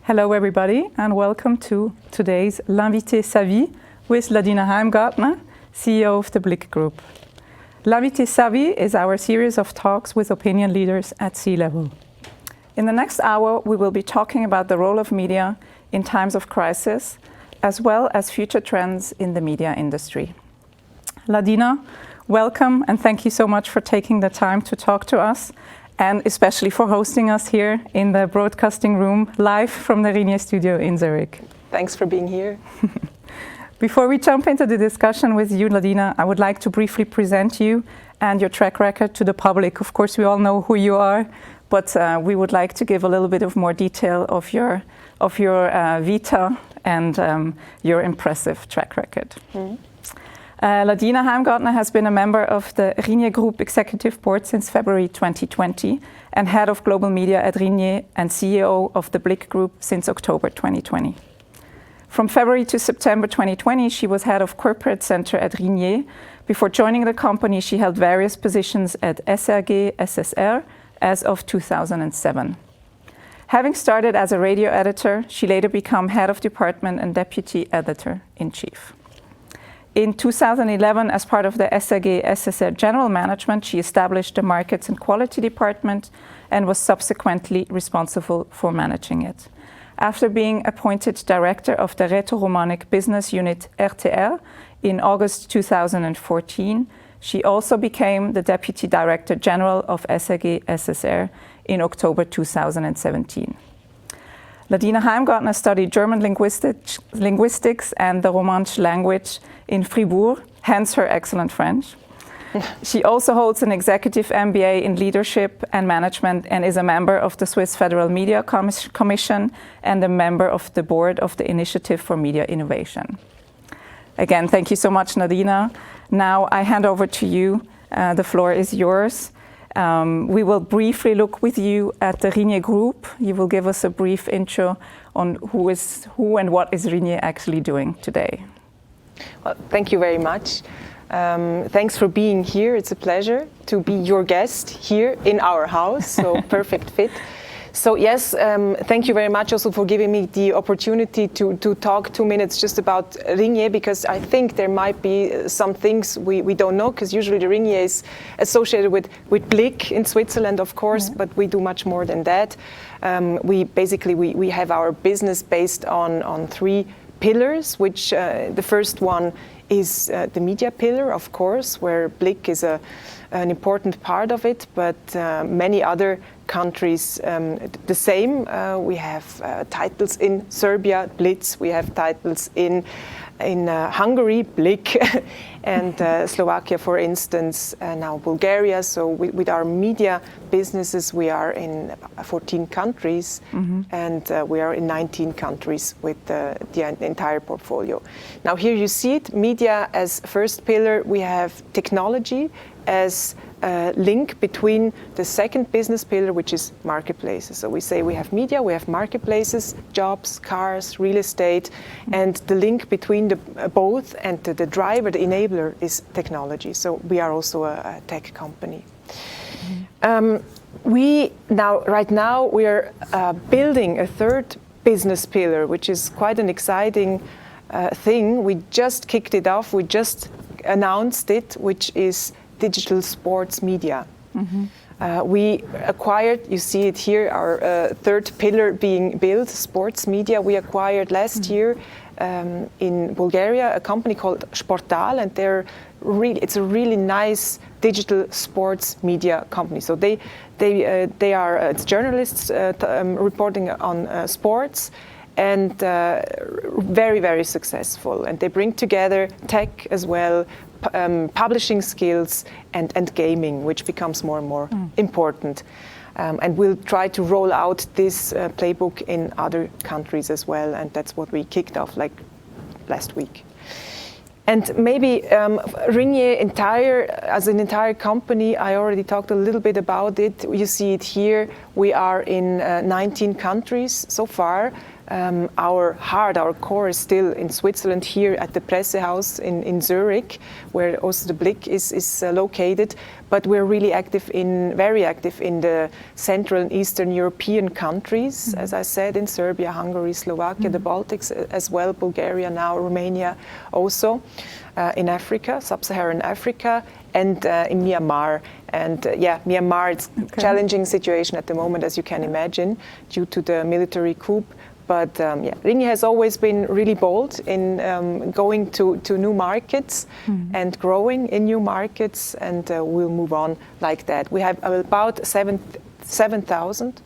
Hello everybody and welcome to today's L'invité SAWI with Ladina Heimgartner, CEO of the Blick Group. L'invité SAWI is our series of talks with opinion leaders at C-level. In the next hour we will be talking about the role of media in times of crisis as well as future trends in the media industry. Ladina, welcome and thank you so much for taking the time to talk to us and especially for hosting us here in the broadcasting room live from the Ringier studio in Zurich. Thanks for being here. Before we jump into the discussion with you, Ladina, I would like to briefly present you and your track record to the public. Of course, we all know who you are, but we would like to give a little bit of more detail of your vita and your impressive track record. Mm-hmm. Ladina Heimgartner has been a member of the Ringier Group Executive Board since February 2020 and head of global media at Ringier and CEO of the Blick Group since October 2020. From February to September 2020, she was head of corporate center at Ringier. Before joining the company, she held various positions at SRG SSR as of 2007. Having started as a radio editor, she later became head of department and deputy editor-in-chief. In 2011, as part of the SRG SSR General Management, she established the Markets and Quality Department and was subsequently responsible for managing it. After being appointed director of the Rhaeto-Romanic business unit RTR in August 2014, she also became the Deputy Director General of SRG SSR in October 2017. Ladina Heimgartner studied German linguistics and the Romansh language in Fribourg, hence her excellent French. She also holds an executive MBA in leadership and management and is a member of the Swiss Federal Media Commission and a member of the board of the Initiative for Media Innovation. Again, thank you so much, Ladina. Now I hand over to you. The floor is yours. We will briefly look with you at the Ringier Group. You will give us a brief intro on who and what is Ringier actually doing today. Well, thank you very much. Thanks for being here. It's a pleasure to be your guest here in our house, so perfect fit. So yes, thank you very much also for giving me the opportunity to talk 2 minutes just about Ringier, because I think there might be some things we don't know, because usually the Ringier is associated with Blick in Switzerland, of course, but we do much more than that. We have our business based on 3 pillars, which the first one is the media pillar, of course, where Blick is an important part of it, but many other countries the same. We have titles in Serbia, Blitz. We have titles in Hungary, Blick, and Slovakia, for instance, now Bulgaria. So with our media businesses, we are in 14 countries, and we are in 19 countries with the entire portfolio. Now here you see it, media as first pillar. We have technology as a link between the second business pillar, which is marketplaces. So we say we have media, we have marketplaces, jobs, cars, real estate, and the link between both and the driver, the enabler, is technology. So we are also a tech company. Right now we are building a third business pillar, which is quite an exciting thing. We just kicked it off, we just announced it, which is digital sports media. We acquired, you see it here, our third pillar being built, sports media. We acquired last year in Bulgaria a company called Sportal, and it's a really nice digital sports media company. So they are journalists reporting on sports, and very, very successful. And they bring together tech as well, publishing skills and gaming, which becomes more and more important. And we'll try to roll out this playbook in other countries as well, and that's what we kicked off like last week. And maybe Ringier as an entire company, I already talked a little bit about it. You see it here. We are in 19 countries so far. our heart, our core is still in Switzerland, here at the Pressehaus in Zurich, where also the Blick is located. But we're really very active in the Central and Eastern European countries, as I said, in Serbia, Hungary, Slovakia, the Baltics as well, Bulgaria now, Romania also, in Africa, Sub-Saharan Africa, and in Myanmar. And Myanmar, it's a challenging situation at the moment, as you can imagine, due to the military coup. But Ringier has always been really bold in going to new markets and growing in new markets, and we'll move on like that. We have about 7,000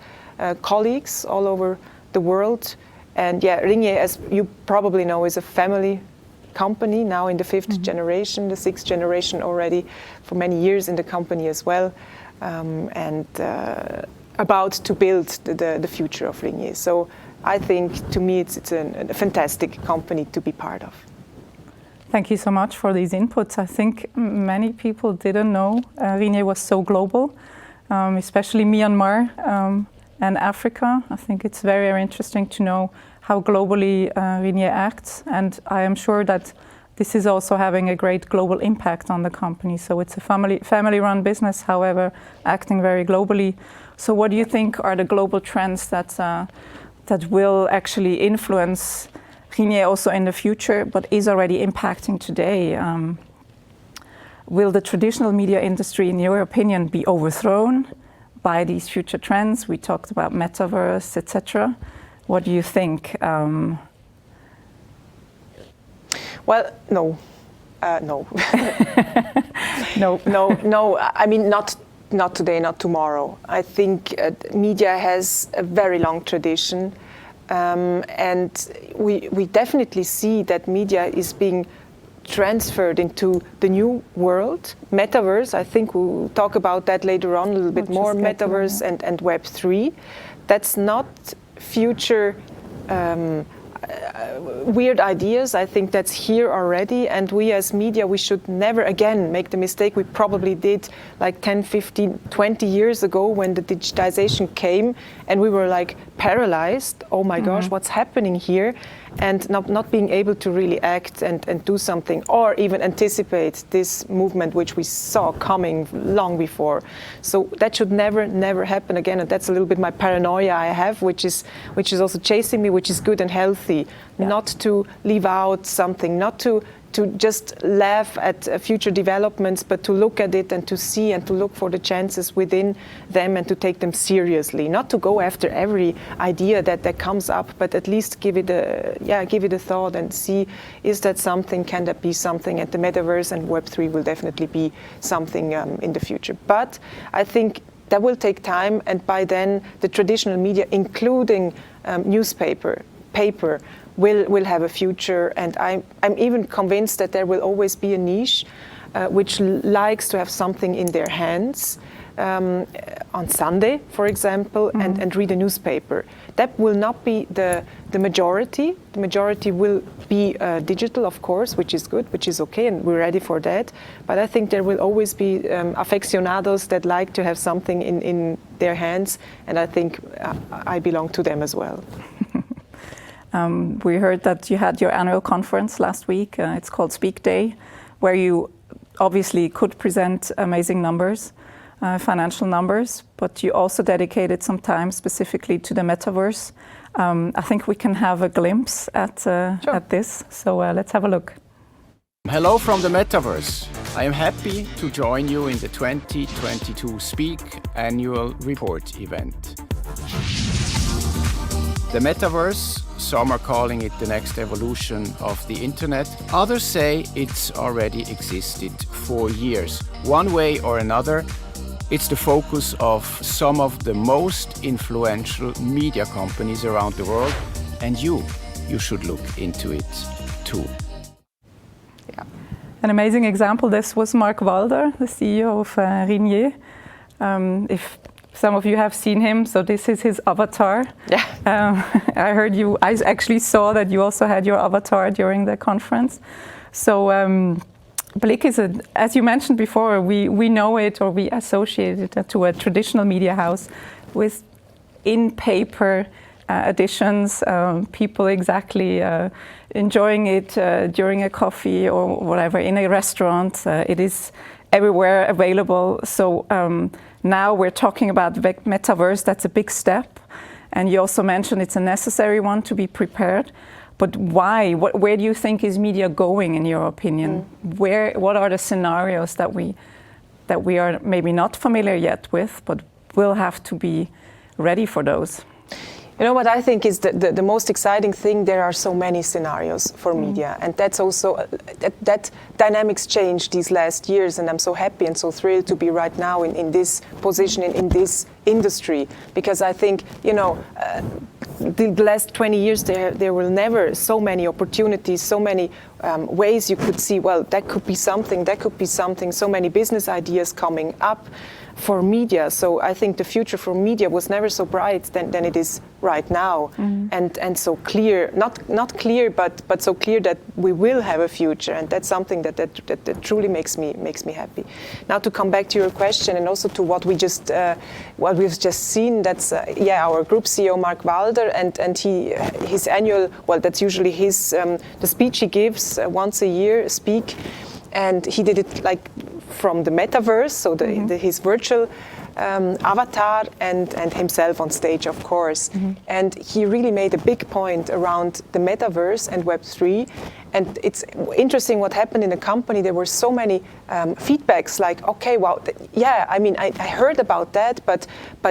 colleagues all over the world. And Ringier, as you probably know, is a family company now in the 5th generation, the 6th generation already for many years in the company as well, and about to build the future of Ringier. So I think, to me, it's a fantastic company to be part of. Thank you so much for these inputs. I think many people didn't know Ringier was so global, especially Myanmar and Africa. I think it's very, very interesting to know how globally Ringier acts, and I am sure that this is also having a great global impact on the company. So it's a family-run business, however, acting very globally. So what do you think are the global trends that will actually influence Ringier also in the future, but is already impacting today? Will the traditional media industry, in your opinion, be overthrown by these future trends? We talked about metaverse, etc. What do you think? Well, no. No. No. I mean, not today, not tomorrow. I think media has a very long tradition, and we definitely see that media is being transferred into the new world. Metaverse, I think we'll talk about that later on a little bit more, metaverse and Web3. That's not future weird ideas. I think that's here already, and we as media, we should never again make the mistake we probably did like 10, 15, 20 years ago when the digitization came and we were like paralyzed. Oh my gosh, what's happening here? And not being able to really act and do something, or even anticipate this movement which we saw coming long before. So that should never happen again, and that's a little bit my paranoia I have, which is also chasing me, which is good and healthy. Not to leave out something, not to just laugh at future developments, but to look at it and to see and to look for the chances within them and to take them seriously. Not to go after every idea that comes up, but at least give it a thought and see, is that something, can that be something? And the metaverse and Web3 will definitely be something in the future. But I think that will take time, and by then the traditional media, including paper, will have a future, and I'm even convinced that there will always be a niche which likes to have something in their hands on Sunday, for example, and read a newspaper. That will not be the majority. The majority will be digital, of course, which is good, which is okay, and we're ready for that. But I think there will always be aficionados that like to have something in their hands, and I think I belong to them as well. We heard that you had your annual conference last week. It's called Speak Day, where you obviously could present amazing numbers, financial numbers, but you also dedicated some time specifically to the metaverse. I think we can have a glimpse at this, so let's have a look. Hello from the metaverse. I am happy to join you in the 2022 Speak Annual Report event. The metaverse, some are calling it the next evolution of the internet. Others say it's already existed for years. One way or another, it's the focus of some of the most influential media companies around the world, and you should look into it too. Yeah. An amazing example, this was Mark Walder, the CEO of Ringier. If some of you have seen him, so this is his avatar. Yeah. I actually saw that you also had your avatar during the conference. So Blick is, as you mentioned before, we know it, or we associate it to a traditional media house with in-paper additions, people exactly enjoying it during a coffee or whatever, in a restaurant. It is everywhere available. So now we're talking about the metaverse. That's a big step. And you also mentioned it's a necessary one to be prepared. But why? Where do you think is media going, in your opinion? What are the scenarios that we are maybe not familiar yet with, but will have to be ready for those? You know what I think is the most exciting thing? There are so many scenarios for media, and that's also that dynamics changed these last years, and I'm so happy and so thrilled to be right now in this position in this industry, because I think, you know, the last 20 years there were never so many opportunities, so many ways you could see, well, that could be something, so many business ideas coming up for media. So I think the future for media was never so bright than it is right now, and so clear, not clear, but so clear that we will have a future, and that's something that truly makes me happy. Now, to come back to your question, and also to what we've just seen, that's our group CEO Mark Walder, and his annual, well, that's usually his the speech he gives once a year, and he did it like from the metaverse, so his virtual avatar, and himself on stage, of course. And he really made a big point around the metaverse and Web3. And it's interesting what happened in the company. There were so many feedbacks like, okay, wow, I mean, I heard about that, but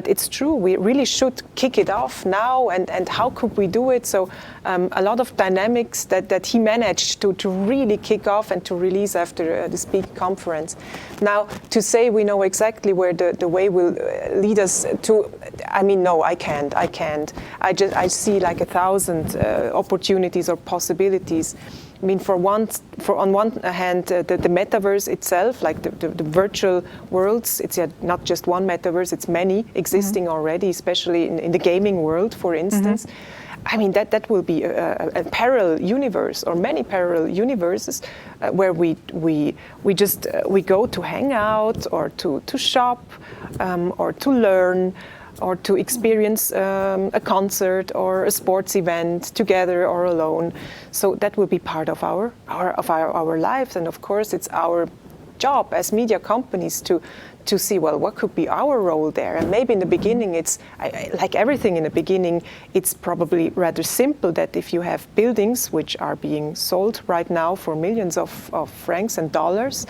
it's true. We really should kick it off now, and how could we do it? So a lot of dynamics that he managed to really kick off and to release after the Speak conference. Now, to say we know exactly where the way will lead us to, I mean, no, I can't. I see like 1,000 opportunities or possibilities. I mean, on one hand, the metaverse itself, like the virtual worlds, it's not just one metaverse, it's many existing already, especially in the gaming world, for instance. I mean, that will be a parallel universe, or many parallel universes, where we go to hang out, or to shop, or to learn, or to experience a concert or a sports event together or alone. So that will be part of our lives, and of course it's our job as media companies to see, well, what could be our role there? And maybe in the beginning, it's like everything in the beginning, it's probably rather simple, that if you have buildings which are being sold right now for millions of francs and dollars,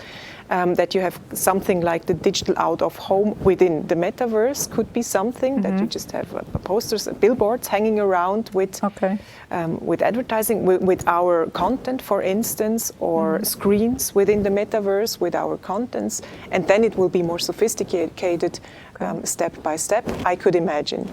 that you have something like the digital out of home within the metaverse could be something that you just have posters, billboards hanging around with advertising, with our content, for instance, or screens within the metaverse with our contents, and then it will be more sophisticated step by step, I could imagine.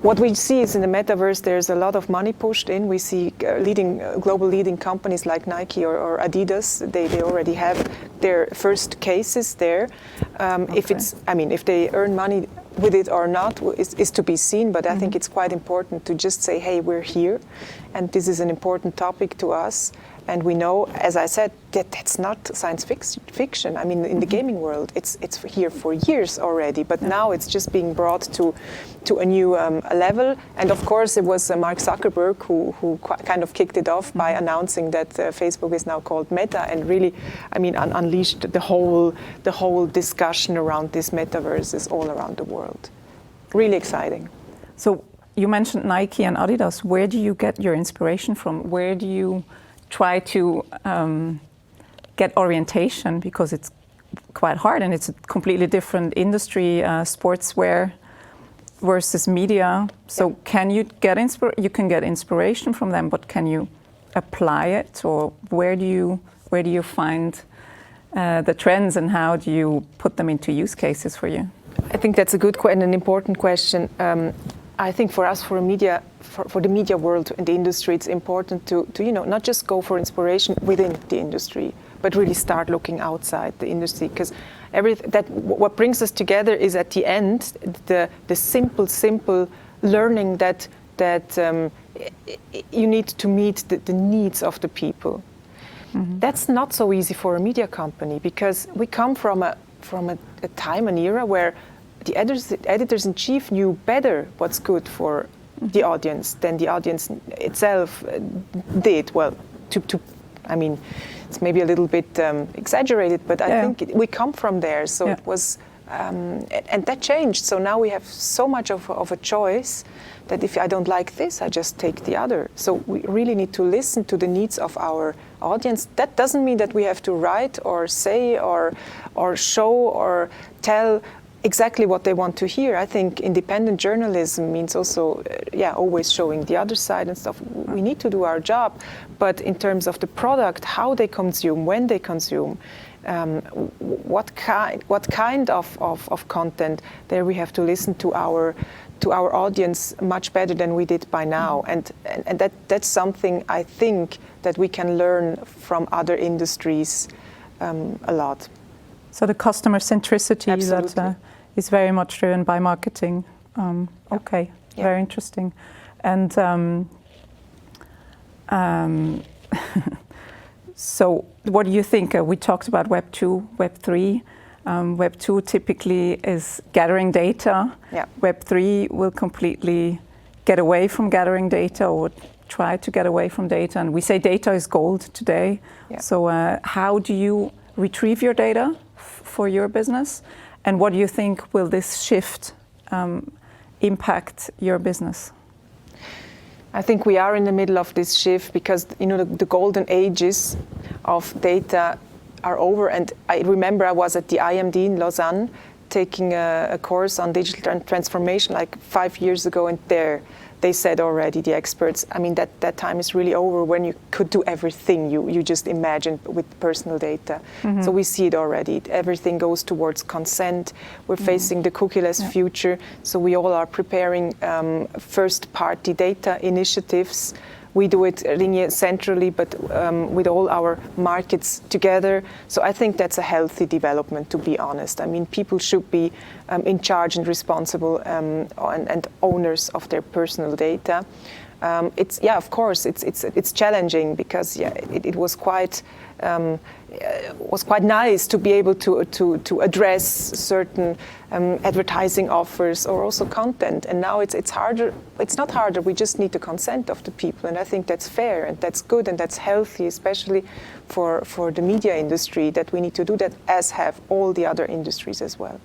What we see is in the metaverse, there's a lot of money pushed in. We see global leading companies like Nike or Adidas. They already have their first cases there. If they earn money with it or not is to be seen. But I think it's quite important to just say, hey, we're here, and this is an important topic to us. And we know, as I said, that's not science fiction. I mean, in the gaming world, it's here for years already, but now it's just being brought to a new level. And of course, it was Mark Zuckerberg who kind of kicked it off by announcing that Facebook is now called Meta, and really, I mean, unleashed the whole discussion around this metaverses all around the world. Really exciting. So you mentioned Nike and Adidas. Where do you get your inspiration from? Where do you try to get orientation, because it's quite hard and it's a completely different industry, sportswear versus media. So can you get you can get inspiration from them, but can you apply it, or where do you find the trends, and how do you put them into use cases for you? I think that's a good and an important question. I think for us, for the media world and the industry, it's important to not just go for inspiration within the industry, but really start looking outside the industry, because what brings us together is at the end the simple learning that you need to meet the needs of the people. That's not so easy for a media company, because we come from a time, an era where the editors-in-chief knew better what's good for the audience than the audience itself did. Well, I mean, it's maybe a little bit exaggerated, but I think we come from there. So it was, and that changed. So now we have so much of a choice that if I don't like this, I just take the other. So we really need to listen to the needs of our audience. That doesn't mean that we have to write or say or show or tell exactly what they want to hear. I think independent journalism means also, always showing the other side and stuff. We need to do our job, but in terms of the product, how they consume, when they consume, what kind of content, there we have to listen to our audience much better than we did by now, and that's something I think that we can learn from other industries a lot. So the customer centricity that is very much driven by marketing. Okay, very interesting. And so what do you think? We talked about Web 2, Web 3. Web 2 typically is gathering data. Yeah. Web 3 will completely get away from gathering data or try to get away from data. And we say data is gold today. Yeah. So how do you retrieve your data for your business? And what do you think will this shift impact your business? I think we are in the middle of this shift because the golden ages of data are over. And I remember I was at the IMD in Lausanne taking a course on digital transformation like 5 years ago, and there they said already, the experts, I mean, that time is really over when you could do everything you just imagined with personal data. Mm-hmm. So we see it already. Everything goes towards consent. We're facing the cookieless future. So we all are preparing first-party data initiatives. We do it Ringier centrally, but with all our markets together. So I think that's a healthy development, to be honest. I mean, people should be in charge and responsible and owners of their personal data. Of course, it's challenging because it was quite nice to be able to address certain advertising offers or also content, and now it's harder. It's not harder. We just need the consent of the people, and I think that's fair and that's good and that's healthy, especially for the media industry, that we need to do that, as have all the other industries as well.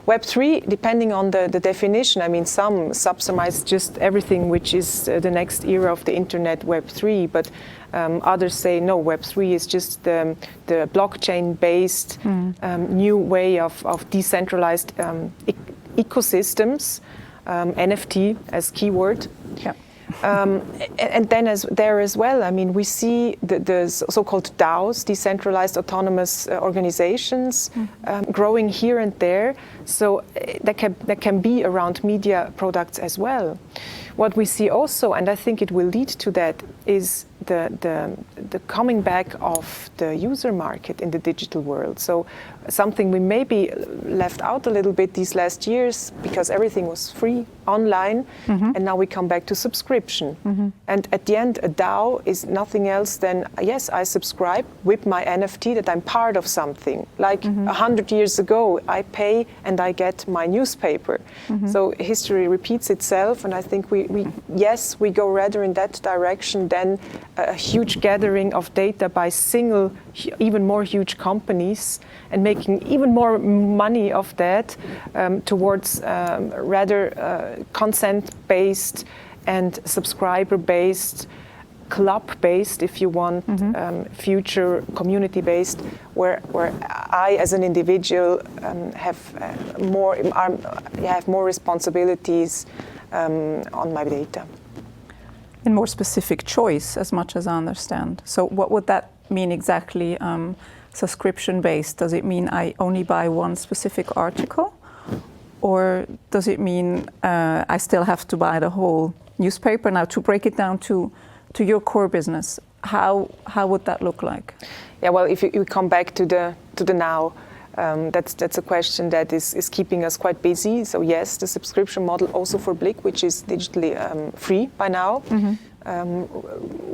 Web 3, depending on the definition, I mean, some subsumize just everything which is the next era of the internet, Web 3, but others say no, Web 3 is just the blockchain-based new way of decentralized ecosystems, NFT as keyword. Yeah. And then there as well, I mean, we see the so-called DAOs, decentralized autonomous organizations, growing here and there. So that can be around media products as well. What we see also, and I think it will lead to that, is the coming back of the user market in the digital world. So something we maybe left out a little bit these last years because everything was free online, and now we come back to subscription. And at the end, a DAO is nothing else than, yes, I subscribe with my NFT that I'm part of something. Like 100 years ago, I pay and I get my newspaper. So history repeats itself, and I think we go rather in that direction than a huge gathering of data by single, even more huge companies, and making even more money of that towards rather consent-based and subscriber-based, club-based, if you want, future community-based, where I, as an individual, have more responsibilities on my data. And more specific choice, as much as I understand. So what would that mean exactly, subscription-based? Does it mean I only buy one specific article? Or does it mean I still have to buy the whole newspaper? Now, to break it down to your core business, how would that look like? Yeah, well, if you come back to the now, that's a question that is keeping us quite busy. So yes, the subscription model also for Blick, which is digitally free by now.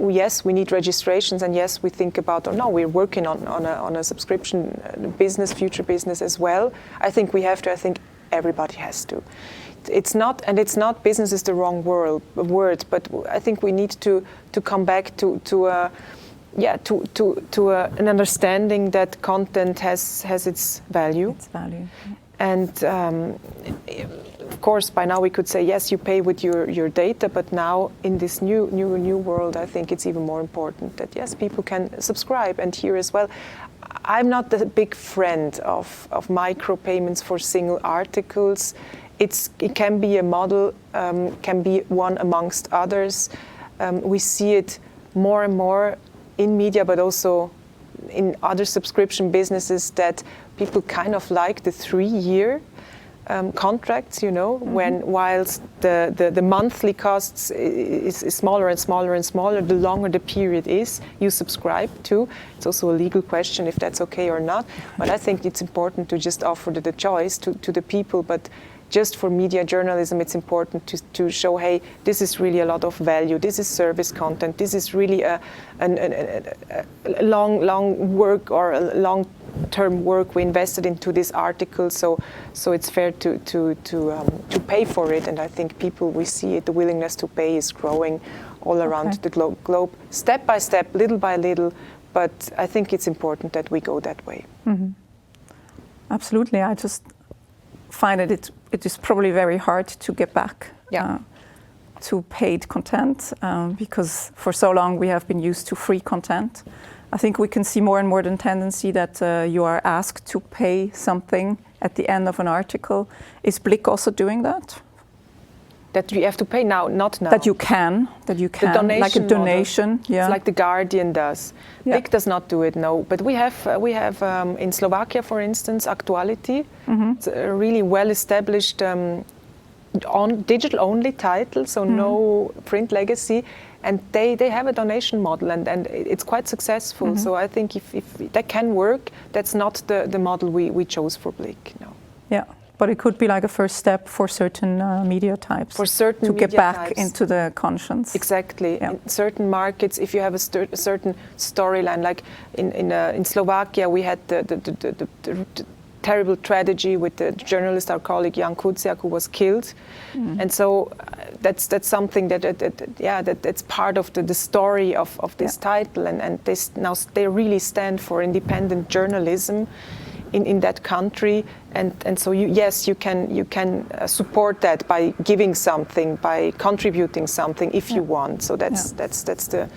Yes, we need registrations, and yes, we think about, we're working on a subscription business, future business as well. I think we have to, everybody has to. It's not business is the wrong word, but I think we need to come back to an understanding that content has its value. Its value. And of course, by now we could say, yes, you pay with your data, but now in this new world, I think it's even more important that, yes, people can subscribe and hear as well. I'm not a big friend of micropayments for single articles. It can be a model, can be one amongst others. We see it more and more in media, but also in other subscription businesses, that people kind of like the 3-year contracts, when whilst the monthly costs is smaller and smaller and smaller, the longer the period is you subscribe to. It's also a legal question if that's okay or not, but I think it's important to just offer the choice to the people. But just for media journalism, it's important to show, hey, this is really a lot of value. This is service content. This is really a long work or a long-term work we invested into this article. So it's fair to pay for it. And I think we see it. The willingness to pay is growing all around the globe, step by step, little by little. But I think it's important that we go that way. Mm-hmm. Absolutely. I just find it is probably very hard to get back to paid content because for so long we have been used to free content. I think we can see more and more the tendency that you are asked to pay something at the end of an article. Is Blick also doing that? That you have to pay now, not now. That you can, like a donation. Model. Yeah. It's like the Guardian does. Yeah. Blick does not do it, no. But we have in Slovakia, for instance, Aktuality. Mm-hmm. It's a really well-established on digital-only title, so no print legacy. And they have a donation model, and it's quite successful. Mm-hmm. So I think if that can work, that's not the model we chose for Blick, no. Yeah. But it could be like a first step for certain media types. For certain to media get back types. Into the conscience. Exactly. Yeah. In certain markets, if you have a certain storyline, like in Slovakia, we had the terrible tragedy with the journalist, our colleague Jan Kuciak, who was killed, and so that's something that's part of the story of this title, and they really stand for independent journalism in that country, and so you can support that by giving something, by contributing something if you want. So that's the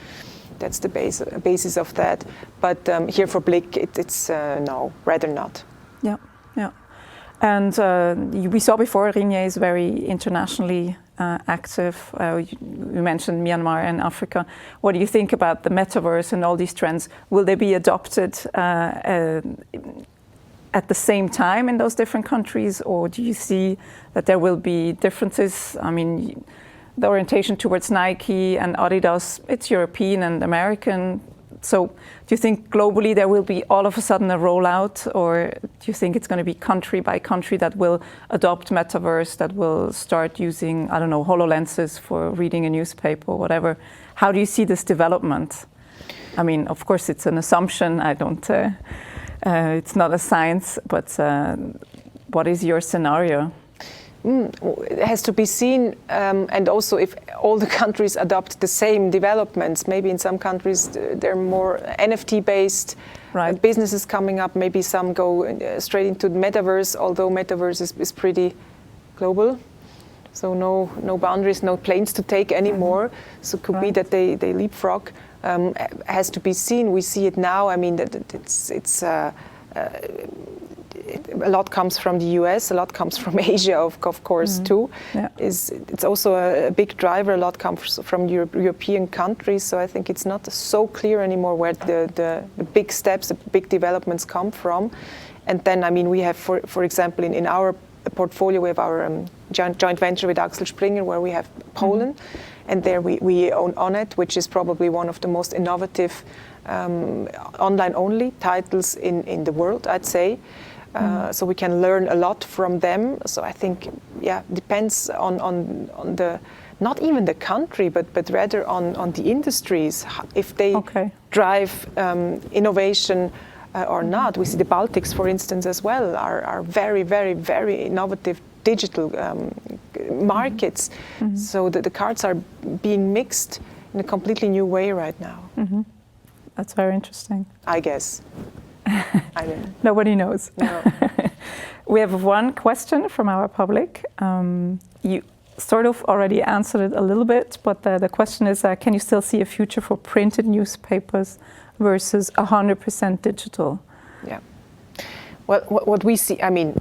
basis of that. But here for Blick, it's no, rather not. Yeah, yeah. And we saw before Ringier is very internationally active. You mentioned Myanmar and Africa. What do you think about the metaverse and all these trends? Will they be adopted at the same time in those different countries, or do you see that there will be differences? I mean, the orientation towards Nike and Adidas, it's European and American. So do you think globally there will be all of a sudden a rollout, or do you think it's going to be country by country that will adopt metaverse, that will start using, I don't know, HoloLenses for reading a newspaper or whatever? How do you see this development? I mean, of course, it's an assumption. It's not a science, but what is your scenario? It has to be seen, and also if all the countries adopt the same developments. Maybe in some countries they're more NFT-based businesses coming up. Maybe some go straight into the metaverse, although metaverse is pretty global. So no boundaries, no planes to take anymore. So it could be that they leapfrog. Has to be seen. We see it now. I mean, that it's a lot comes from the US, a lot comes from Asia, of course, too. Yeah. It's also a big driver. A lot comes from European countries. So I think it's not so clear anymore where the big steps, the big developments come from. And then, I mean, we have, for example, in our portfolio, we have our joint venture with Axel Springer, where we have Poland. And there we own Onet, which is probably one of the most innovative online-only titles in the world, I'd say. So we can learn a lot from them. So I think, depends on the, not even the country, but rather on the industries. If they drive innovation or not. We see the Baltics, for instance, as well, are very, very, very innovative digital markets. So the cards are being mixed in a completely new way right now. That's very interesting. I guess. I don't know. Nobody knows. No. We have one question from our public. You sort of already answered it a little bit, but the question is, can you still see a future for printed newspapers versus 100% digital? Yeah. Well, what we see, I mean,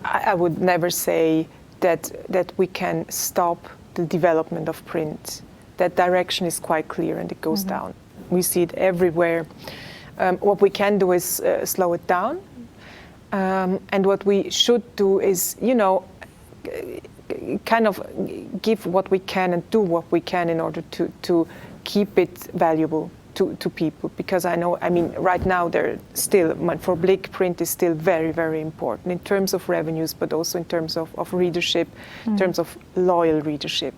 I would never say that we can stop the development of print. That direction is quite clear and it goes down. We see it everywhere. What we can do is slow it down. And what we should do is, you know, kind of give what we can and do what we can in order to keep it valuable to people. Because I know, I mean, right now they're still, for Blick, print is still very, very important in terms of revenues, but also in terms of readership, in terms of loyal readership.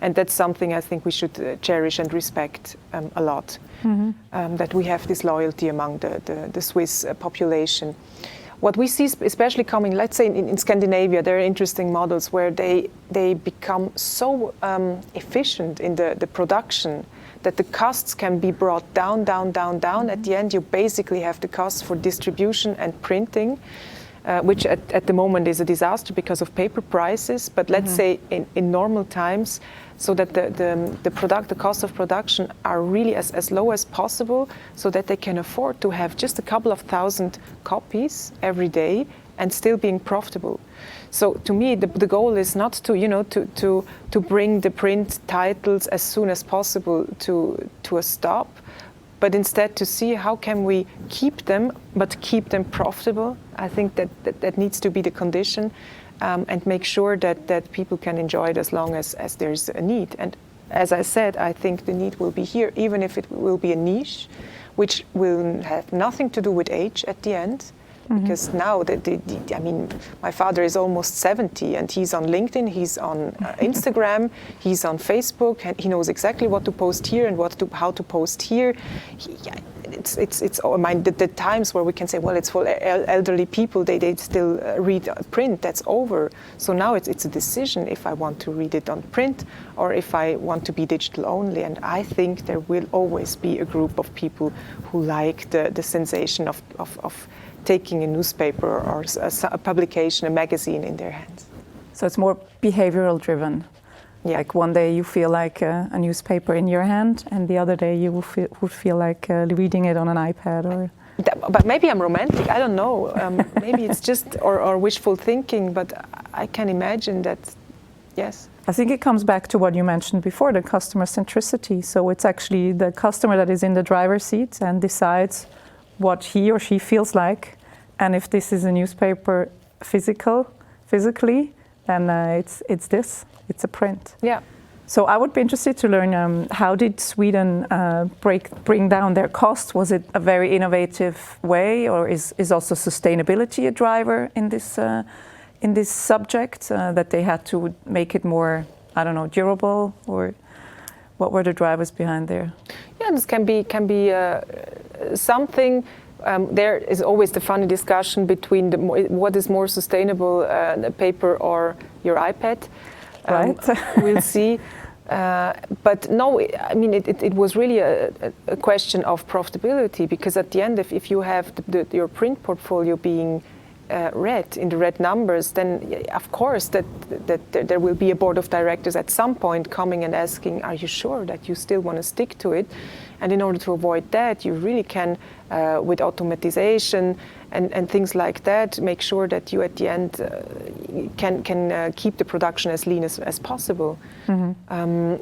And that's something I think we should cherish and respect a lot, that we have this loyalty among the Swiss population. What we see, especially coming, let's say in Scandinavia, there are interesting models where they become so efficient in the production that the costs can be brought down. At the end, you basically have the costs for distribution and printing, which at the moment is a disaster because of paper prices. But let's say in normal times, so that the cost of production are really as low as possible, so that they can afford to have just a couple of thousand copies every day and still being profitable. So to me, the goal is not to bring the print titles as soon as possible to a stop, but instead to see how can we keep them, but keep them profitable. I think that needs to be the condition, and make sure that people can enjoy it as long as there's a need. And as I said, I think the need will be here, even if it will be a niche, which will have nothing to do with age at the end. Because now, I mean, my father is almost 70 and he's on LinkedIn, he's on Instagram, he's on Facebook, and he knows exactly what to post here and how to post here. The times where we can say, well, it's for elderly people, they still read print, that's over. So now it's a decision if I want to read it on print or if I want to be digital only. And I think there will always be a group of people who like the sensation of taking a newspaper or a publication, a magazine in their hands. So it's more behavioral driven. Yeah. Like one day you feel like a newspaper in your hand, and the other day you would feel like reading it on an iPad. Or. But maybe I'm romantic. I don't know. Maybe it's just or wishful thinking. But I can imagine that. Yes. I think it comes back to what you mentioned before, the customer centricity. So it's actually the customer that is in the driver's seat and decides what he or she feels like, and if this is a newspaper physically, then it's a print. Yeah. So I would be interested to learn how did Sweden bring down their costs? Was it a very innovative way, or is also sustainability a driver in this subject that they had to make it more, I don't know, durable, or what were the drivers behind there? Yeah, this can be something. There is always the funny discussion between what is more sustainable, the paper or your iPad. Right. We'll see. But no, I mean, it was really a question of profitability, because at the end, if you have your print portfolio being red, in the red numbers, then of course that there will be a board of directors at some point coming and asking, are you sure that you still want to stick to it? And in order to avoid that, you really can, with automatization and things like that, make sure that you at the end can keep the production as lean as possible,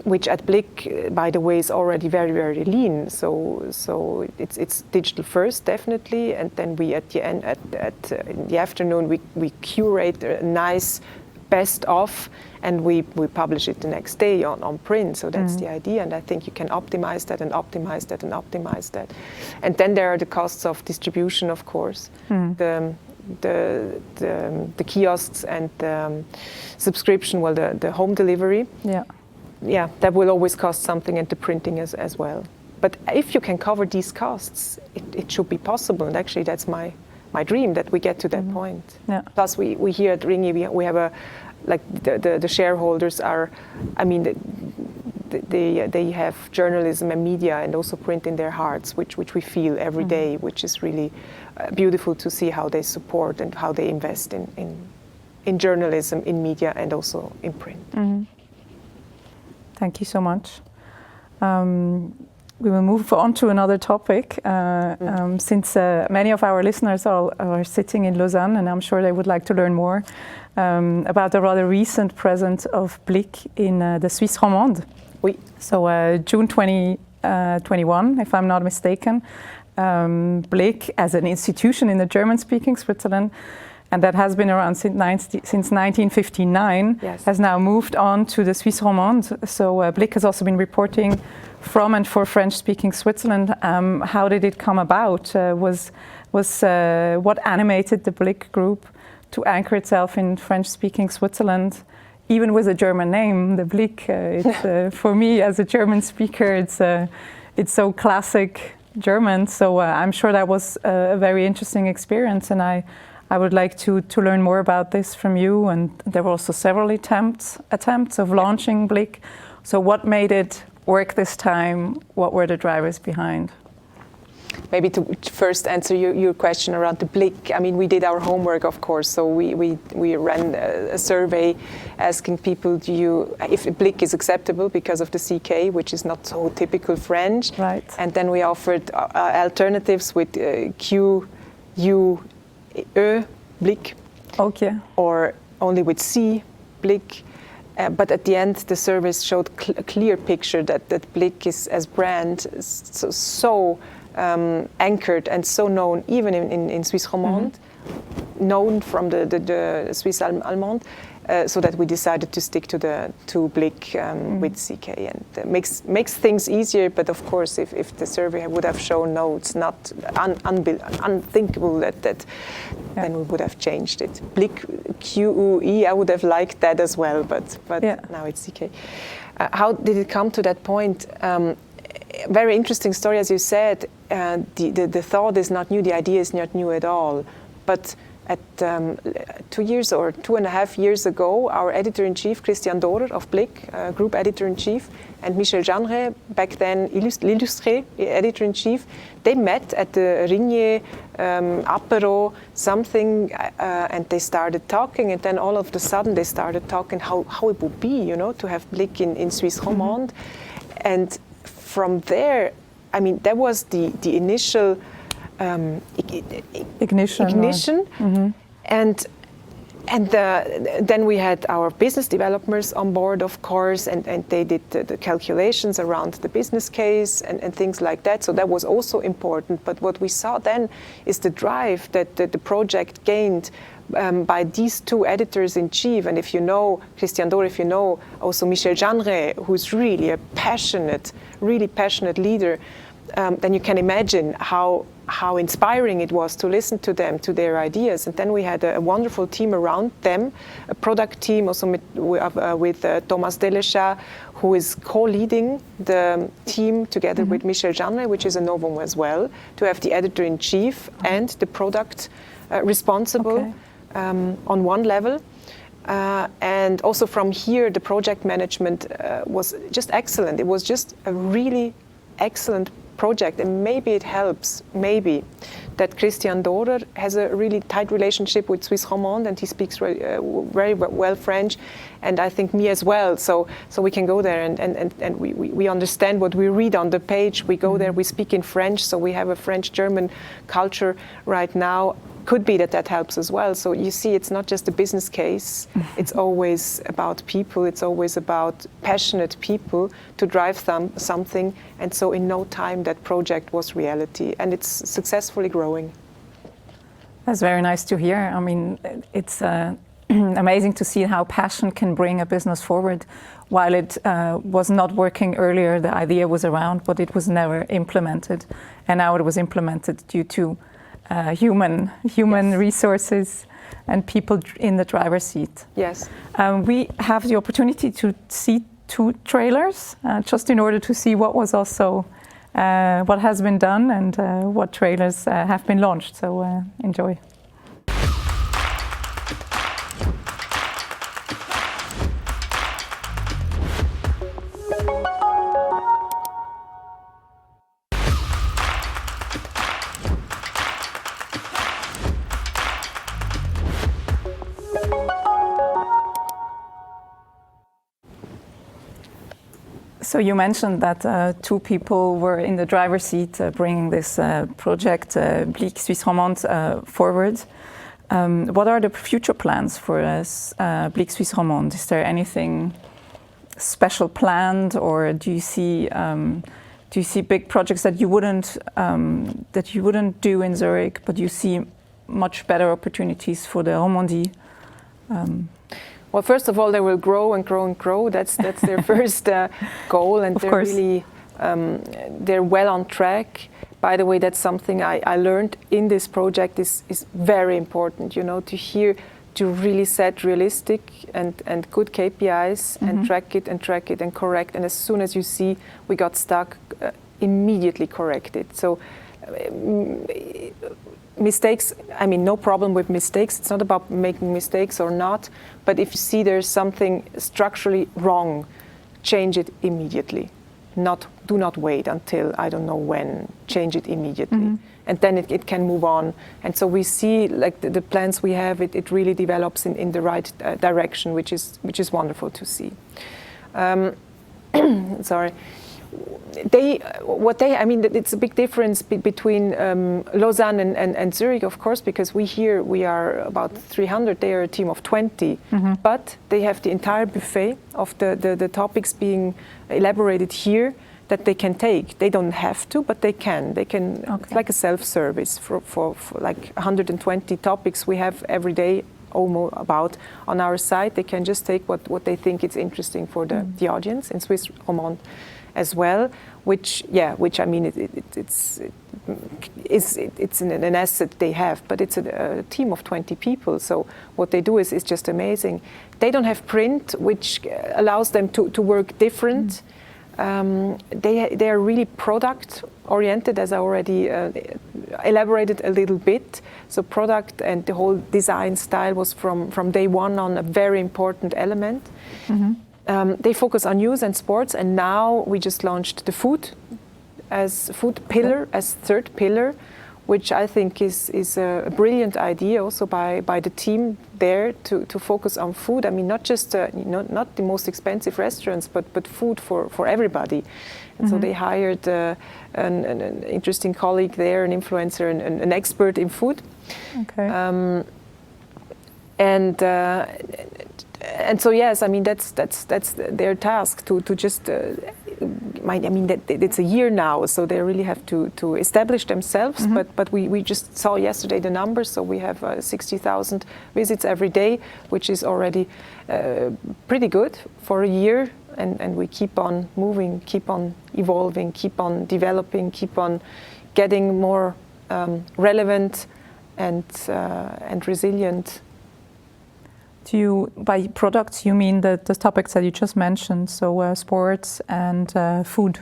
which at Blick, by the way, is already very, very lean. So it's digital first, definitely, and then we at the end, in the afternoon, we curate a nice best of, and we publish it the next day on print. So that's the idea, and I think you can optimize that and optimize that and optimize that. And then there are the costs of distribution, of course, the kiosks and the subscription, well, the home delivery. Yeah, that will always cost something, and the printing as well. But if you can cover these costs, it should be possible. And actually, that's my dream, that we get to that point. Yeah. Plus, we here at Ringier, we have the shareholders are, I mean, they have journalism and media and also print in their hearts, which we feel every day, which is really beautiful to see how they support and how they invest in journalism, in media, and also in print. Thank you so much. We will move on to another topic, since many of our listeners are sitting in Lausanne, and I'm sure they would like to learn more about the rather recent presence of Blick in the Suisse romande. Oui. So June 2021, if I'm not mistaken, Blick as an institution in the German-speaking Switzerland, and that has been around since 1959, yes, has now moved on to the Suisse romande. So Blick has also been reporting from and for French-speaking Switzerland. How did it come about? Was what animated the Blick Group to anchor itself in French-speaking Switzerland, even with a German name, the Blick? For me, as a German speaker, it's so classic German. So I'm sure that was a very interesting experience, and I would like to learn more about this from you. And there were also several attempts of launching Blick. So what made it work this time? What were the drivers behind? Maybe to first answer your question around the Blick. I mean, we did our homework, of course. So we ran a survey asking people, if Blick is acceptable because of the CK, which is not so typical French. Right. And then we offered alternatives with Q, U, E, Blick. Okay. Or only with C, Blick. But at the end, the survey showed a clear picture that Blick is, as brand, so anchored and so known, even in Suisse romande, known from the Swiss Allemande, so that we decided to stick to Blick with CK, and makes things easier. But of course, if the survey would have shown no, it's not unthinkable that then we would have changed it. Blick QUE, I would have liked that as well, but now it's CK. How did it come to that point? Very interesting story, as you said. The thought is not new, the idea is not new at all. But at 2 years or 2.5 years ago, our editor-in-chief, Christian Dorer of Blick, group editor-in-chief, and Michel Jeanneret, back then L'Illustré, editor-in-chief, they met at the Ringier apéro, something, and they started talking, and then all of a sudden they started talking how it would be, to have Blick in Suisse romande. And from there, I mean, that was the initial ignition. And then we had our business developers on board, of course, and they did the calculations around the business case and things like that. So that was also important. But what we saw then is the drive that the project gained by these two editors-in-chief. And if you know Christian Dorer, if you know also Michel Jeanneret, who's really a really passionate leader, then you can imagine how inspiring it was to listen to them, to their ideas. And then we had a wonderful team around them, a product team also with Thomas Delechat, who is co-leading the team together with Michel Jeanneret, which is a novum as well, to have the editor-in-chief and the product responsible on one level. And also from here, the project management was just excellent. It was just a really excellent project, and maybe it helps, that Christian Dorer has a really tight relationship with Suisse romande, and he speaks very well French, and I think me as well. So we can go there and we understand what we read on the page. We go there, we speak in French, so we have a French-German culture right now. Could be that helps as well. So you see, it's not just a business case. It's always about people. It's always about passionate people to drive something. And so in no time, that project was reality. And it's successfully growing. That's very nice to hear. I mean, it's amazing to see how passion can bring a business forward. While it was not working earlier, the idea was around, but it was never implemented. And now it was implemented due to human resources and people in the driver's seat. Yes. We have the opportunity to see 2 trailers, just in order to see what was also what has been done and what trailers have been launched. So enjoy. So you mentioned that two people were in the driver's seat bringing this project, Blick Suisse Romande, forward. What are the future plans for Blick Suisse Romande? Is there anything special planned, or do you see big projects that you wouldn't do in Zurich, but you see much better opportunities for the Romandie? Well, first of all, they will grow and grow and grow. That's their first goal, and of they're course. really they're well on track. By the way, that's something I learned in this project is very important. You know, to really set realistic and good KPIs and track it and correct. And as soon as you see we got stuck, immediately correct it. So. Mistakes, I mean, no problem with mistakes. It's not about making mistakes or not, but if you see there's something structurally wrong, change it immediately. Do not wait until I don't know when, change it immediately. And then it can move on. And so we see, like the plans we have, it really develops in the right direction, which is wonderful to see. Sorry. I mean, it's a big difference between Lausanne and Zurich, of course, because we are about 300, they are a team of 20, but they have the entire buffet of the topics being elaborated here that they can take. They don't have to, but they can. They can, okay. Like a self-service for like 120 topics we have every day almost about on our site. They can just take what they think is interesting for the audience in Swiss Romand as well, which I mean it's an asset they have, but it's a team of 20 people. So what they do is just amazing. They don't have print, which allows them to work different. They are really product oriented, as I already elaborated a little bit. So product and the whole design style was from day one on a very important element. They focus on news and sports, and now we just launched the food pillar as third pillar, which I think is a brilliant idea also by the team there to focus on food. I mean, not just not the most expensive restaurants, but food for everybody. And so they hired an interesting colleague there, an influencer, an expert in food. Okay. And so yes, I mean that's their task to just. I mean that it's a year now, so they really have to establish themselves. But we just saw yesterday the numbers, so we have 60,000 visits every day, which is already pretty good for a year. And we keep on moving, keep on evolving, keep on developing, keep on getting more relevant and resilient. By products, you mean the topics that you just mentioned, so sports and food?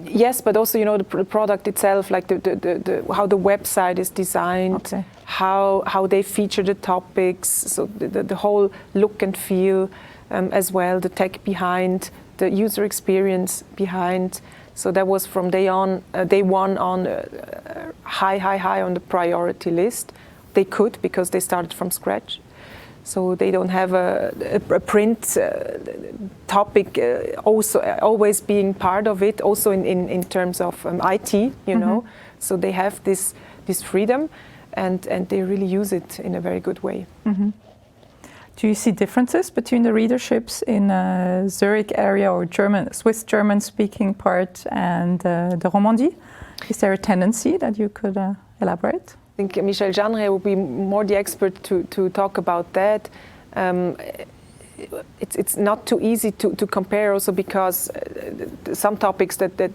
Yes, but also, the product itself, like the how the website is designed, okay. how they feature the topics, so the whole look and feel as well, the tech behind, the user experience behind. So that was from day one on high on the priority list. They could, because they started from scratch. So they don't have a print topic also always being part of it, also in terms of IT, you know. So they have this freedom, and they really use it in a very good way. Do you see differences between the readerships in Zurich area or Swiss German speaking part and the Romandie? Is there a tendency that you could elaborate? I think Michel Jeanneret will be more the expert to talk about that. It's not too easy to compare also, because some topics that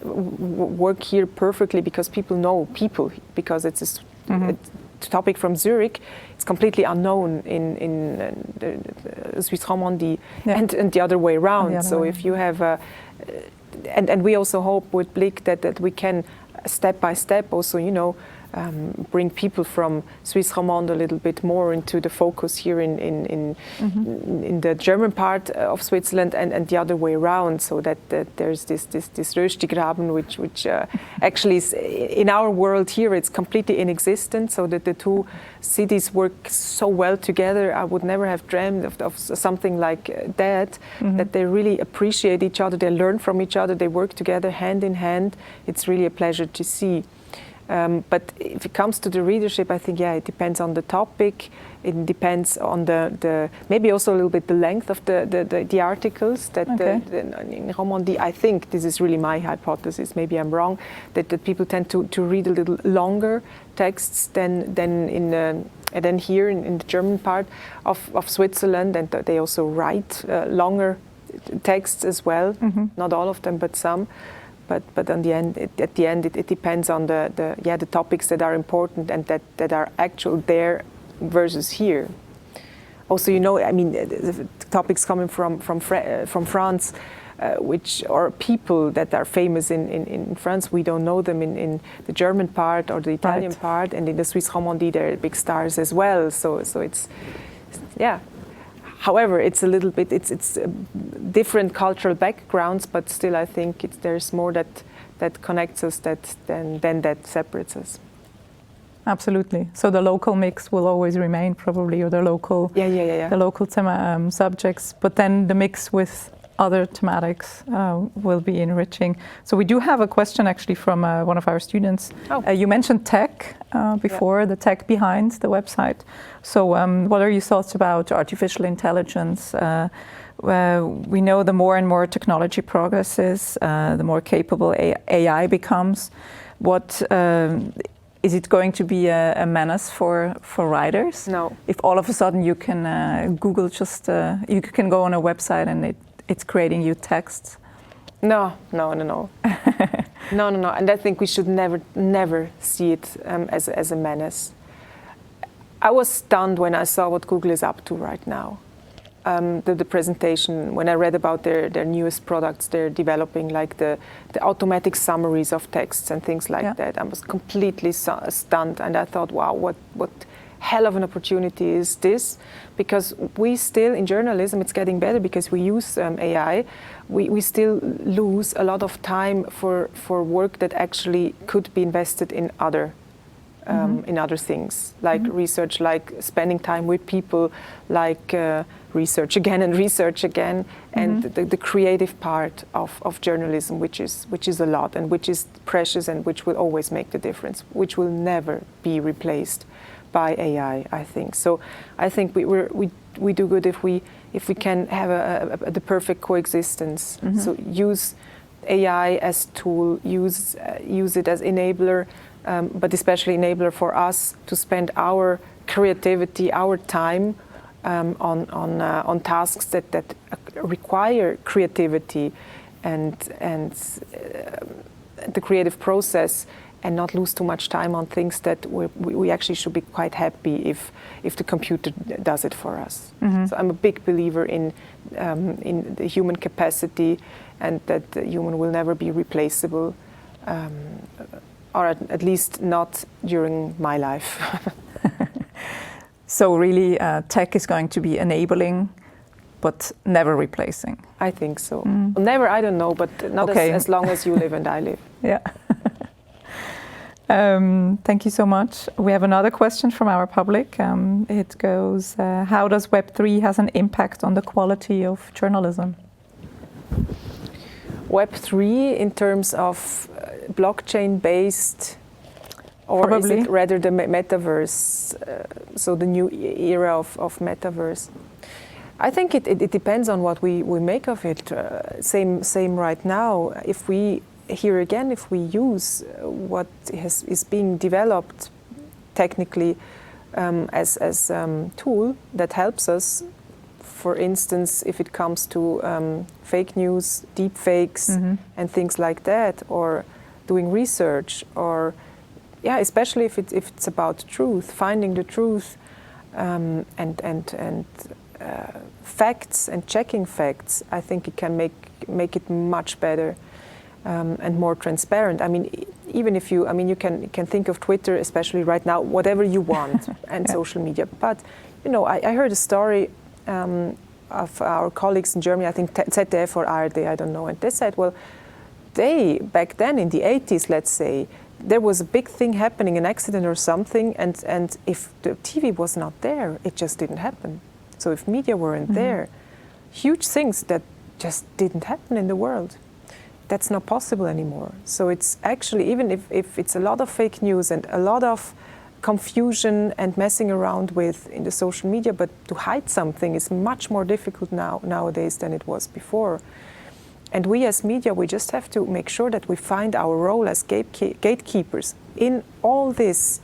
work here perfectly because people know people, because it's a topic from Zurich, it's completely unknown in the Swiss Romandie and the other way around. So if you have and we also hope with Blick that we can step by step also, bring people from Swiss romand a little bit more into the focus here in the German part of Switzerland, and the other way around, so that there's this Röstigraben, which actually is, in our world here, it's completely inexistent, so that the two cities work so well together. I would never have dreamed of something like that, that they really appreciate each other, they learn from each other, they work together hand in hand. It's really a pleasure to see. But if it comes to the readership, I think, it depends on the topic. It depends on the maybe also a little bit the length of the articles. That in Romandie, I think this is really my hypothesis. Maybe I'm wrong. That people tend to read a little longer texts than here in the German part of Switzerland, and they also write longer texts as well. Not all of them, but some. But at the end, it depends on the topics that are important and that are actual there versus here. Also, the topics coming from France, which are people that are famous in France. We don't know them in the German part or the Italian part, and in the Swiss Romandie, they're big stars as well. So it's However, it's a little bit, it's different cultural backgrounds, but still I think there's more that connects us than that separates us. Absolutely. So the local mix will always remain probably, or the local, the local subjects, but then the mix with other thematics will be enriching. So we do have a question actually from one of our students. You mentioned tech before, the tech behind the website. So what are your thoughts about artificial intelligence? We know the more and more technology progresses, the more capable AI becomes. What is it going to be a menace for writers? No. If all of a sudden you can Google you can go on a website and it's creating you texts? No. No. And I think we should never see it as a menace. I was stunned when I saw what Google is up to right now. The presentation, when I read about their newest products they're developing, like the automatic summaries of texts and things like that, I was completely stunned, and I thought, wow, what hell of an opportunity is this? Because we still, in journalism, it's getting better because we use AI, we still lose a lot of time for work that actually could be invested in other things, like research, like spending time with people, like research again, and the creative part of journalism, which is a lot, and which is precious, and which will always make the difference, which will never be replaced by AI, I think. So I think we do good if we can have the perfect coexistence. So use AI as tool, use it as enabler, but especially enabler for us to spend our creativity, our time on tasks that require creativity and the creative process, and not lose too much time on things that we actually should be quite happy if the computer does it for us. So I'm a big believer in the human capacity, and that the human will never be replaceable, or at least not during my life. So really, tech is going to be enabling, but never replacing. I think so. Never, I don't know, but not as long as you live and I live. Yeah. Thank you so much. We have another question from our public. It goes, how does Web3 has an impact on the quality of journalism? Web3 in terms of blockchain-based, or Probably. is it rather the metaverse, so the new era of metaverse? I think it depends on what we make of it. Same right now. If we use what is being developed technically as tool that helps us, for instance, if it comes to fake news, deep fakes, and things like that, or doing research, or especially if it's about truth, finding the truth, and facts and checking facts, I think it can make it much better. and more transparent. I mean, even if you can think of Twitter, especially right now, whatever you want, and social media. But I heard a story of our colleagues in Germany, I think ZDF or ARD, I don't know, and they said, well, back then in the 80s, let's say, there was a big thing happening, an accident or something, and if the TV was not there, it just didn't happen. So if media weren't there, huge things that just didn't happen in the world. That's not possible anymore. So it's actually, even if it's a lot of fake news and a lot of confusion and messing around with in the social media, but to hide something is much more difficult nowadays than it was before. And we as media, we just have to make sure that we find our role as gatekeepers in all this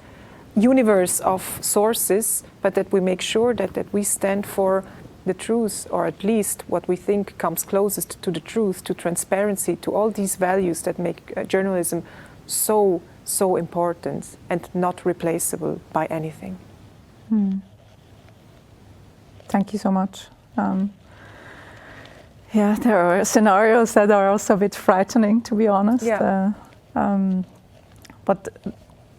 universe of sources, but that we make sure that we stand for the truth, or at least what we think comes closest to the truth, to transparency, to all these values that make journalism so important and not replaceable by anything. Thank you so much. There are scenarios that are also a bit frightening, to be honest. But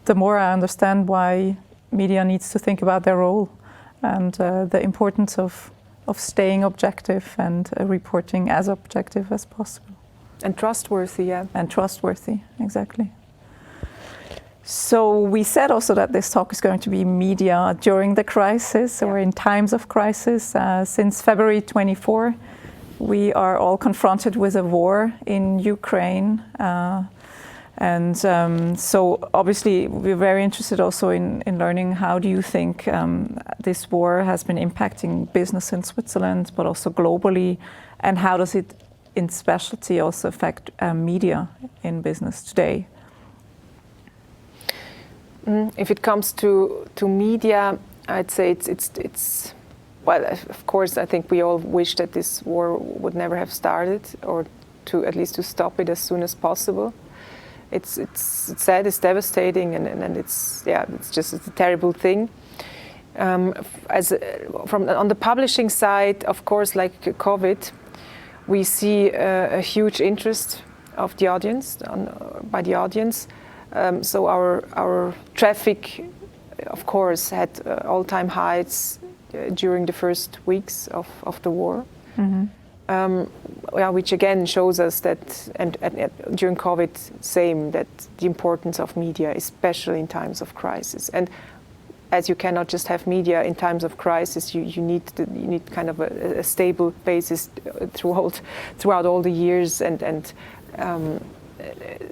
the more I understand why media needs to think about their role and the importance of staying objective and reporting as objective as possible. And trustworthy, And trustworthy, exactly. So we said also that this talk is going to be media during the crisis or in times of crisis. Since February 24, we are all confronted with a war in Ukraine. So obviously we're very interested also in learning how do you think this war has been impacting business in Switzerland, but also globally, and how does it in specialty also affect media in business today? If it comes to media, I'd say it's well, of course, I think we all wish that this war would never have started, or to at least to stop it as soon as possible. It's sad, it's devastating, and it's just a terrible thing. On the publishing side, of course, like COVID, we see a huge interest of the audience by the audience. So our traffic, of course, had all-time highs during the first weeks of the war. Which again shows us that, and during COVID, same, that the importance of media, especially in times of crisis. And as you cannot just have media in times of crisis, you need kind of a stable basis throughout all the years.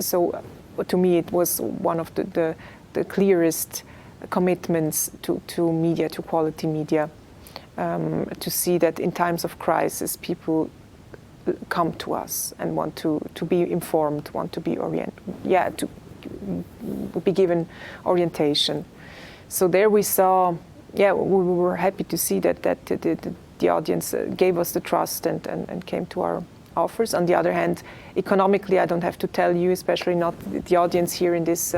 So to me, it was one of the clearest commitments to media, to quality media. To see that in times of crisis, people come to us and want to be informed, want to be to be given orientation. So there we saw, we were happy to see that the audience gave us the trust and came to our offers. On the other hand, economically, I don't have to tell you, especially not the audience here in this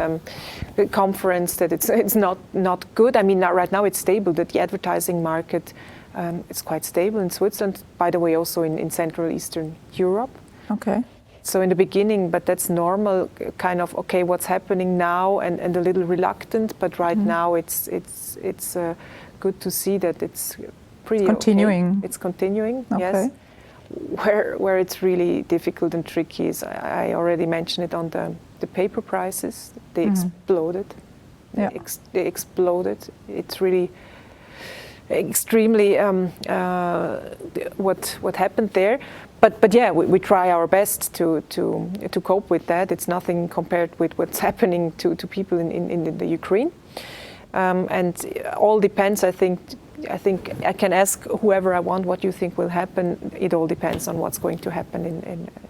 conference, that it's not good. I mean, right now it's stable, that the advertising market is quite stable in Switzerland, by the way, also in Central Eastern Europe. Okay. So in the beginning, but that's normal, kind of, okay, what's happening now, and a little reluctant, but right now it's good to see that it's pretty continuing. Okay. It's continuing, okay. Yes. Where it's really difficult and tricky is, I already mentioned it on the paper prices. They exploded. They exploded. It's really extremely what happened there. But yeah, we try our best to cope with that. It's nothing compared with what's happening to people in the Ukraine. And all depends, I think I can ask whoever I want what you think will happen. It all depends on what's going to happen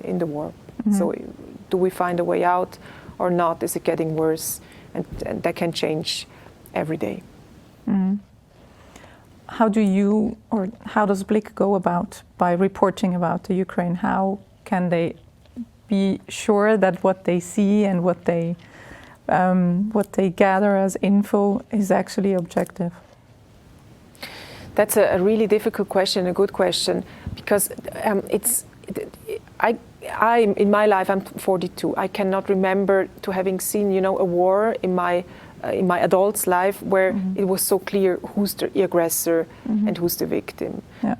in the war. So do we find a way out or not? Is it getting worse? And that can change every day. How does Blick go about by reporting about the Ukraine? How can they be sure that what they see and what they gather as info is actually objective? That's a really difficult question, a good question, because in my life, I'm 42. I cannot remember to having seen, you know, a war in my adult's life where it was so clear who's the aggressor and who's the victim. Yeah.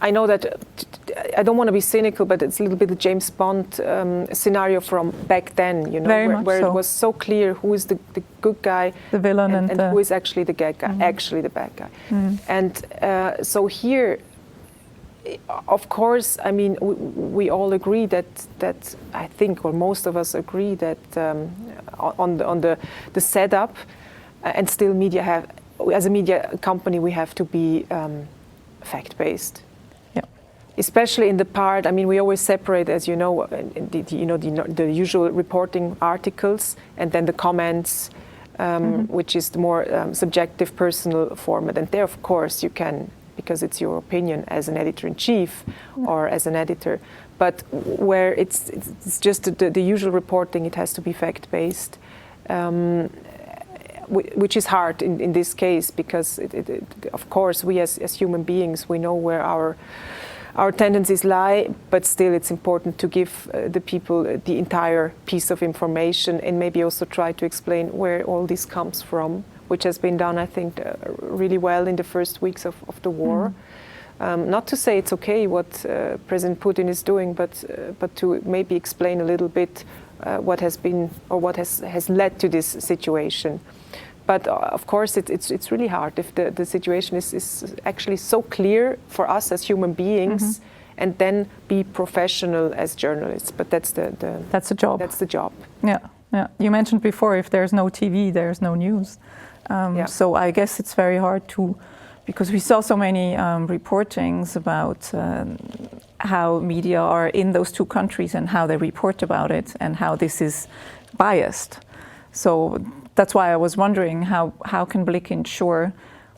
I know that I don't want to be cynical, but it's a little bit the James Bond scenario from back then, you know, where it was so clear who is the good guy, the villain, and who is actually the bad guy, actually the bad guy. And so here, of course, I mean, we all agree that I think, or most of us agree that on the setup, and still media as a media company, we have to be fact-based. Especially in the part, I mean, we always separate, as you know, the usual reporting articles and then the comments, which is the more subjective, personal format. And there, of course, you can, because it's your opinion as an editor-in-chief or as an editor. But where it's just the usual reporting, it has to be fact-based, which is hard in this case, because of course, we as human beings, we know where our tendencies lie, but still it's important to give the people the entire piece of information and maybe also try to explain where all this comes from, which has been done, I think, really well in the first weeks of the war. Not to say it's okay what President Putin is doing, but to maybe explain a little bit what has been or what has led to this situation. But of course, it's really hard if the situation is actually so clear for us as human beings, and then be professional as journalists. But that's the job. That's the job. Yeah, yeah. You mentioned before, if there's no TV, there's no news. So I guess it's very hard to, because we saw so many reportings about how media are in those two countries and how they report about it and how this is biased. So that's why I was wondering how can Blick ensure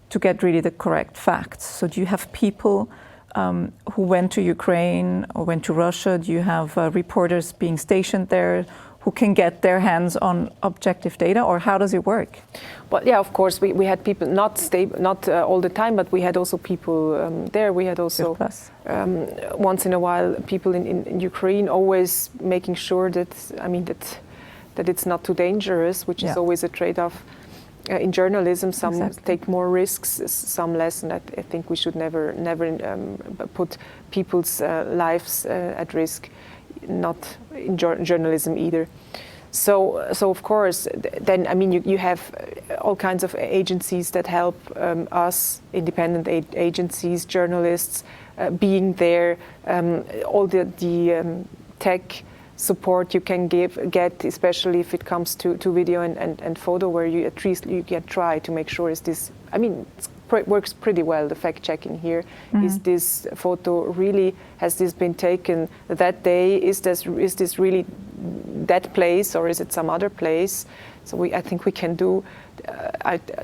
to get really the correct facts? So do you have people who went to Ukraine or went to Russia? Do you have reporters being stationed there who can get their hands on objective data, or how does it work? Well, yeah, of course, we had people not all the time, but we had also people there. We had also once in a while people in Ukraine, always making sure that, I mean, that it's not too dangerous, which is always a trade-off in journalism. Some take more risks, some less, and I think we should never put people's lives at risk, not in journalism either. So of course, then, I mean, you have all kinds of agencies that help us, independent agencies, journalists, being there, all the tech support you can get, especially if it comes to video and photo, where you at least you can try to make sure is this, I mean, it works pretty well, the fact checking here. Is this photo really, has this been taken that day? Is this really that place, or is it some other place? So I think we can do,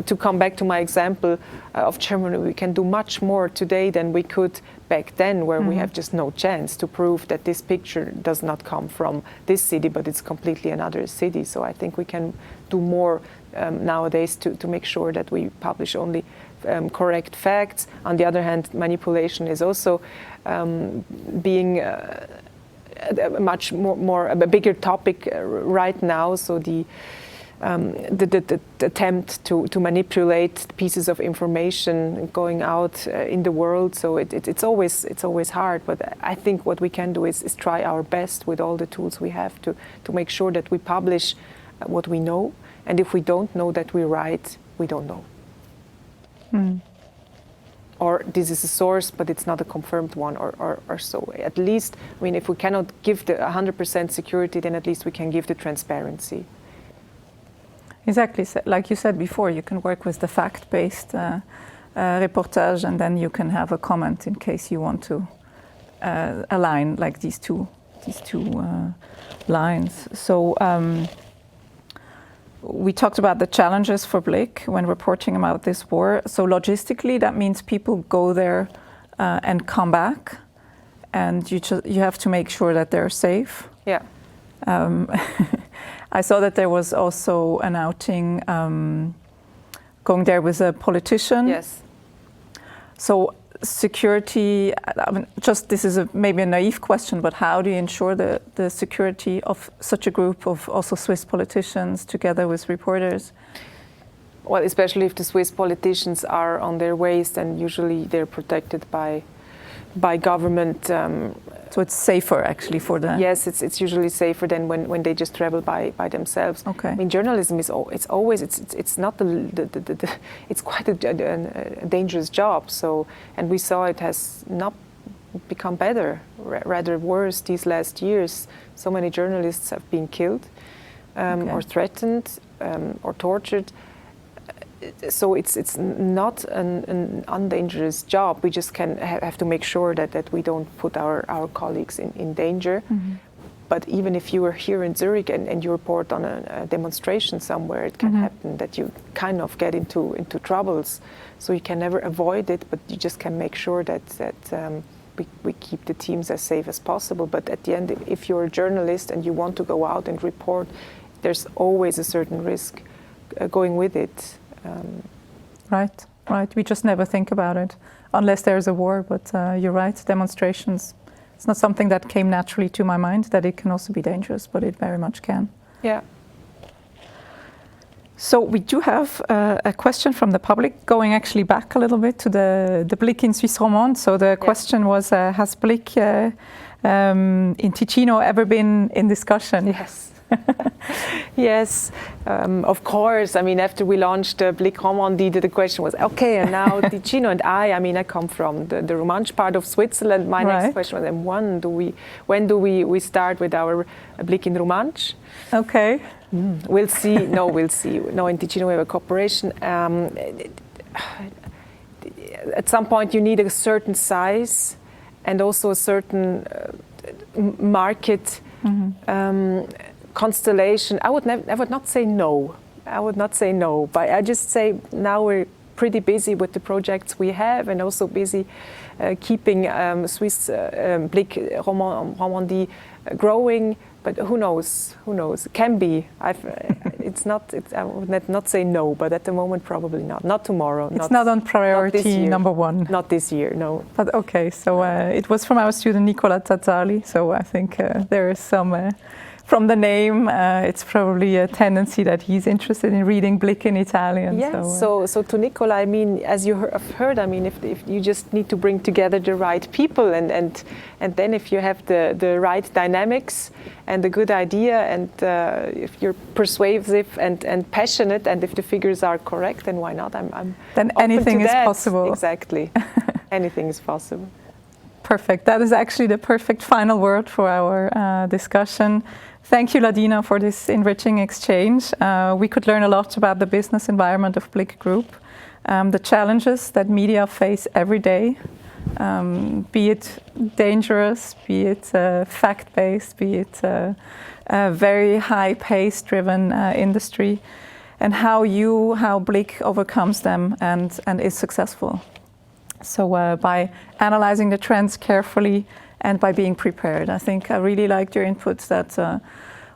to come back to my example of Germany, we can do much more today than we could back then, where we have just no chance to prove that this picture does not come from this city, but it's completely another city. So I think we can do more nowadays to make sure that we publish only correct facts. On the other hand, manipulation is also being a much more a bigger topic right now. So the attempt to manipulate pieces of information going out in the world. So it's always hard. But I think what we can do is try our best with all the tools we have to make sure that we publish what we know. And if we don't know that we write, we don't know. Or this is a source, but it's not a confirmed one, or so. At least, I mean, if we cannot give the 100% security, then at least we can give the transparency. Exactly. Like you said before, you can work with the fact-based reportage, and then you can have a comment in case you want to align like these two lines. So we talked about the challenges for Blick when reporting about this war. So logistically, that means people go there and come back, and you have to make sure that they're safe. Yeah. I saw that there was also an outing going there with a politician. Yes. So security, I mean, just this is maybe a naive question, but how do you ensure the security of such a group of also Swiss politicians together with reporters? Well, especially if the Swiss politicians are on their ways, then usually they're protected by government. So it's safer actually for the... Yes, it's usually safer than when they just travel by themselves. Okay. I mean, journalism is it's not it's quite a dangerous job. So, and we saw it has not become better, rather worse these last years. So many journalists have been killed, or threatened, or tortured. So it's not an undangerous job. We just have to make sure that we don't put our colleagues in danger. Mm-hmm. But even if you are here in Zurich and you report on a demonstration somewhere, it can happen that you kind of get into troubles. So you can never avoid it, but you just can make sure that we keep the teams as safe as possible. But at the end, if you're a journalist and you want to go out and report, there's always a certain risk going with it. Right. We just never think about it unless there's a war. But you're right, demonstrations, it's not something that came naturally to my mind, that it can also be dangerous, but it very much can. Yeah. So we do have a question from the public, going actually back a little bit to the Blick in Suisse romande. So the question was, has Blick in Ticino ever been in discussion? Yes. Yes, of course. I mean, after we launched Blick Romandie, the question was, okay, and now Ticino and I mean, I come from the Romansh part of Switzerland. My next question was, and when do we start with our Blick in Romansh? Okay. We'll see. No, we'll see. No, in Ticino we have a cooperation. At some point you need a certain size and also a certain market constellation. I would not say no. I would not say no, but I just say now we're pretty busy with the projects we have and also busy keeping Swiss Blick Romandie growing. But who knows? Who knows? It can be. I would not say no, but at the moment probably not. Not tomorrow. It's not on priority number one. Not this year, no. But okay, so it was from our student Nicola Tazzali. So I think there is some. From the name, it's probably a tendency that he's interested in reading Blick in Italian. Yes, so to Nicola, I mean, as you have heard, I mean, if you just need to bring together the right people and then if you have the right dynamics and a good idea and if you're persuasive and passionate and if the figures are correct, then why not? I'm then anything is possible. Exactly, anything is possible. Perfect. That is actually the perfect final word for our discussion. Thank you, Ladina, for this enriching exchange. We could learn a lot about the business environment of Blick Group, the challenges that media face every day, be it dangerous, be it fact-based, be it a very high-pace-driven industry, and how Blick overcomes them and is successful. So by analyzing the trends carefully and by being prepared. I think I really liked your inputs that,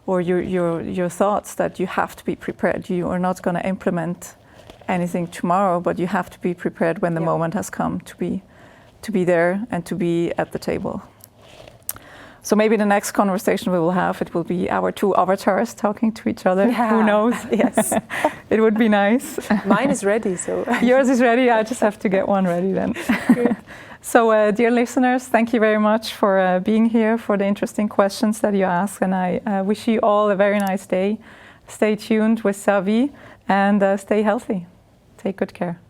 or your thoughts that you have to be prepared. You are not going to implement anything tomorrow, but you have to be prepared when the moment has come to be there and to be at the table. So maybe the next conversation we will have, it will be our two avatars talking to each other. Yeah. Who knows? Yes. It would be nice. Mine is ready, so. Yours is ready. I just have to get one ready then. So, dear listeners, thank you very much for being here, for the interesting questions that you asked. And I wish you all a very nice day. Stay tuned with SAWI and stay healthy. Take good care.